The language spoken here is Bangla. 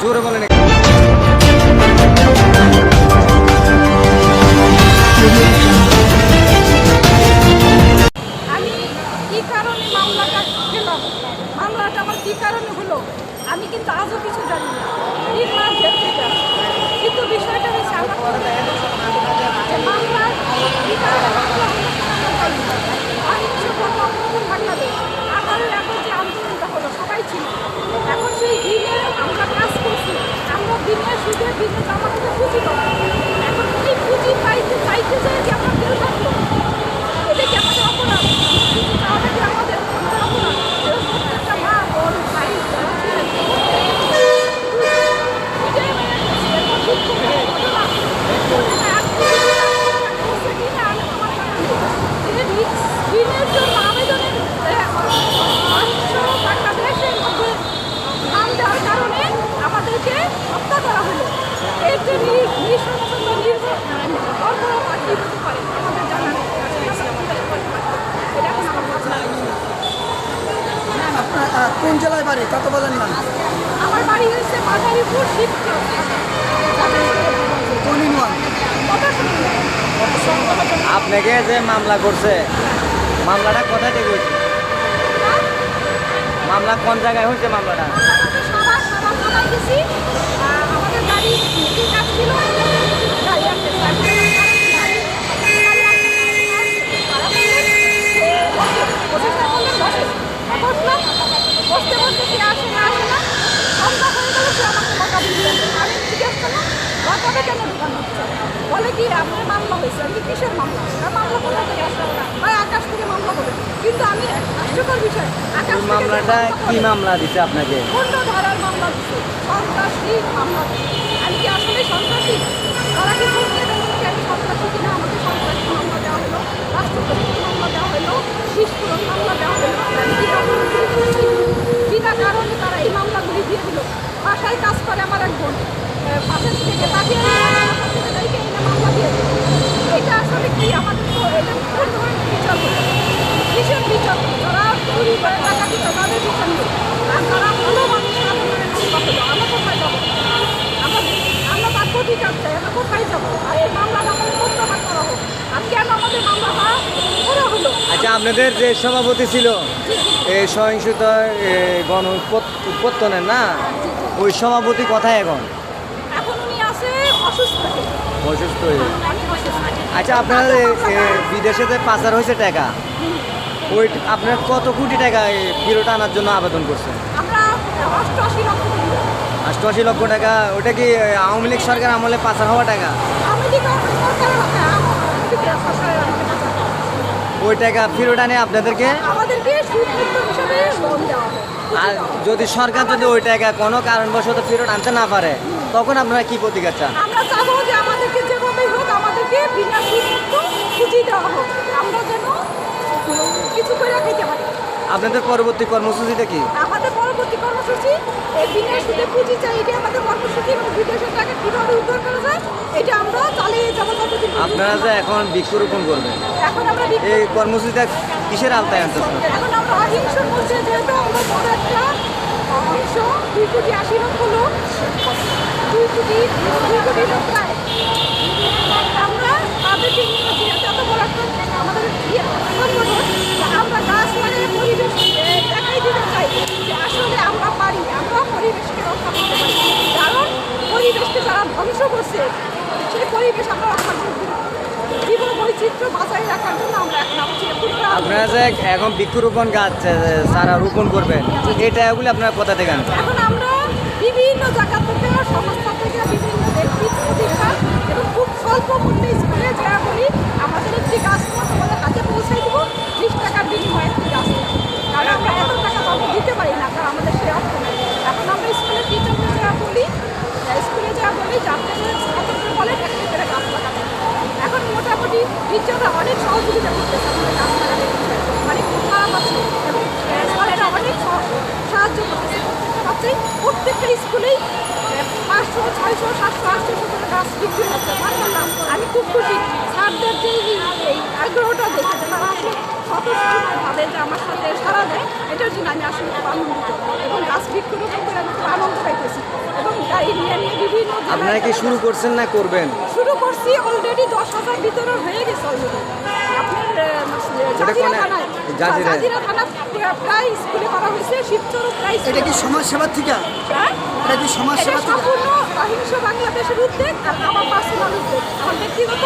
জোরে বলেন। আমি কি কারণে মামলাটা খেলাম, মামলাটা আমার কি কারণে হলো আমি কিন্তু আজও কিছু জানি না। 3 মাস জেল থেকে আসছি। কিন্তু বিষয়টা হচ্ছে আমার যে মামলার কি কারণে মামলা হলো আমরা জানি না। অহিংস গণঅভ্যুত্থান বাংলাদেশ 18 আগস্ট যে আন্দোলনটা হলো সবাই ছিল। এখন সেই দিনে আমরা কাজ করছি, আমরা দিনে সুদে দিনে আমাদের পুঁজি পাবো। এখন এই পুঁজি পাইতে চাইতে চাই যে আমরা কেউ থাকলো, এটা কি আমাদের অপরাধ? পুঁজি পাওয়াটা কি আমাদের অপরাধ? প্রত্যেকটা মা বোন ভাই যারা ছিলেন এটাই মেনে নিচ্ছি। এরপর দুঃখ করে ঘটনা ঋণের জন্য আবেদনের বাংলাদেশের মধ্যে নাম দেওয়ার কারণে আমাদেরকে হত্যা করা হলো। এর যে নৃশংস বর্বরতা কি হতে পারে আমাদের জানা নেই। এটা এখন আমার ভাবনা। আপনার কোন জেলায় বাড়ি তা তো বলেন না। আমার বাড়ি হচ্ছে মাদারীপুর শিবচর। কোন ইউনিয়ন? আপনাকে যে মামলা করছে, মামলাটা কোথায় থেকে হয়েছে? মামলা কোন জায়গায় হয়েছে? মামলাটা সবাই গেছি। আমাদের গাড়ি ঠিক আসছিল, গাড়ি আসতে বসতে বসতে সে আসে না সন্ধ্যা হয়ে গেল। সে আমাকে বকা দিলেন। আমি জিজ্ঞেস করলাম বকাটা কেন ঢুকানো হচ্ছে? বলে কি আপনার মামলা হয়েছে। আমি কিসের মামলা? মামলা কোথা থেকে আসলো? ভাই আকাশ থেকে মামলা হবে। কিন্তু আমি হাস্যকর বিষয়, আকাশ থেকে মামলাটা কি মামলা দিছে আপনাকে? অন্য ধারার মামলা দিচ্ছে, সন্ত্রাসী মামলা দিচ্ছে। আমি কি আসলে সন্ত্রাসী? তারা কি বলতে দেবে আমি সন্ত্রাসী কিনা? আমাকে সন্ত্রাসী মামলা দেওয়া হলো, রাষ্ট্রপতির মামলা দেওয়া হলো, বিস্ফোরণ মামলা দেওয়া হলো। বিনা কারণে তারা এই মামলাগুলি দিয়ে দিল। বাসায় কাজ করে আমার এক বোন, পাশের থেকে তাকে এনে মামলা দিয়ে দিল। এটা আসলে কি আমাদের তো এটা কোন ধরনের বিচার হলো? কিসের বিচার? যারা চুরি করে টাকা দিত তাদের বিচার নেই। আর যারা ভালো মানুষ আন্দোলনের মামলা হলো, আমরা কোথায় যাবো? আমরা তার প্রতিকার চাই, আমরা কোথায় যাবো? আর এই মামলাটা আমাদের প্রত্যাহার করা হোক। আর কেন আমাদের মামলাটা করা হলো? আচ্ছা, আপনাদের যে সভাপতি ছিল এই সহিংসতার গণ উৎপত্তনের না, ওই সভাপতি কোথায় এখন? এখন উনি আছে অসুস্থ। অসুস্থ হয়ে। আচ্ছা, আপনার বিদেশে যে পাচার হয়েছে টাকা, ওই আপনার কত কোটি টাকা ফেরত আনার জন্য আবেদন করছেন? আমরা 88 লক্ষ টাকা। 88 লক্ষ টাকা। ওটা কি আওয়ামী লীগ সরকার আমলে পাচার হওয়া টাকা? আমি কি সরকারের ওই টাকা ফেরত আনে আপনাদেরকে? আমাদেরকে সুদমুক্ত হিসাবে লোন দেওয়া হয়। আর যদি সরকার যদি ওই টাকা কোনো কারণবশত ফেরত আনতে না পারে, তখন আপনারা কি প্রতিকার চান? আমরা চাবো যে আমাদেরকে যেভাবেই হোক আমাদেরকে বিনা সুদমুক্ত পুঁজি দেওয়া হোক, আমরা যেন কিছু করে খেতে পারি। আপনাদের পরবর্তী কর্মসূচিটা কি? আমাদের পরবর্তী কর্মসূচি এই বিনা সুদে পুঁজি চাই, এটা আমাদের কর্মসূচি। এবং বিদেশের টাকা কীভাবে উদ্ধার করা যায় এটা আমরা চালিয়ে যাবো যতদিন। আপনারা যে এখন বৃক্ষরোপণ করবেন, এখন আমরা এই কর্মসূচিটা কিসের আওতায় আনতেছেন? এখন আমরা অহিংসর মধ্যে যেহেতু আমরা বড় একটা অহিংস 2,80,00,000 লোক, 2 কোটি লোক প্রায়, আমরা তাদেরকে নিয়ে যেহেতু এত বড় একটা আমাদের সংগঠন, আমরা গাছ লাগিয়ে পরিবেশ দেখাই দিতে চাই যে আসলে আমরা পারি, আমরা পরিবেশকে রক্ষা করতে পারি। কারণ পরিবেশকে যারা ধ্বংস করছে সেই পরিবেশ আমরা রক্ষা করতে পারি। জীবন বৈচিত্র্য বাঁচাই রাখার জন্য আমরা এখন আপনারা যে এখন বৃক্ষরোপণ গাছ চারা রোপণ করবেন, এটা এগুলি আপনারা কোথা থেকে আনবেন? এখন আমরা বিভিন্ন জায়গা থেকে, সংস্থা থেকে, বিভিন্ন ব্যক্তি প্রতিষ্ঠান এবং খুব স্বল্প মূল্যে স্কুলে যারা বলি আমাদের একটি গাছ তোমাদের হাতে পৌঁছে দেব 20 টাকার বিনিময়ে একটি গাছ। কারণ আমরা এত টাকা তো আমরা দিতে পারি না, কারণ আমাদের সে অর্থ নেই। এখন আমরা স্কুলের টিচারদের যারা বলি, স্কুলে যারা বলি যে আপনাদের ছাত্রদের বলেন একটা করে গাছ লাগাতে। এখন মোটামুটি টিচাররা অনেক সহযোগিতা করতেছে আমাদের গাছ লাগাতে, মানে খুব খারাপ আছে এবং স্যারেরা অনেক সাহায্য করতেছে। প্রত্যেকটা স্কুলেই 500, 600, 700, 800 করে গাছ বিক্রি হচ্ছে। মাশাআল্লাহ, আমি খুব খুশি। স্যারদের যে এই আগ্রহটা দেখে যে তারা আসলে স্বতঃস্ফূর্তভাবে যে আমার সাথে সাড়া দেয়, এটার জন্য আমি আসলে খুব আনন্দিত এবং গাছ বৃক্ষরোপণ করে আমি খুব আনন্দ পাইতেছি। এবং আপনারা কি শুরু করছেন না করবেন? শুরু করছি অলরেডি 10,000 ভিতরে হয়ে গেছে অলরেডি। আপনার জাজিরা কোনে? থানায় জাজিরায়? জাজিরা থানা প্রায় স্কুলে করা হয়েছে, শিবচরও প্রায় এটা কি সমাজ সেবার থেকে? হ্যাঁ? এটা কি সমাজ এটা সেবা থেকে? সম্পূর্ণ অহিংস বাংলাদেশের উদ্যোগ আর আমার পার্সোনাল উদ্যোগ, আমার ব্যক্তিগত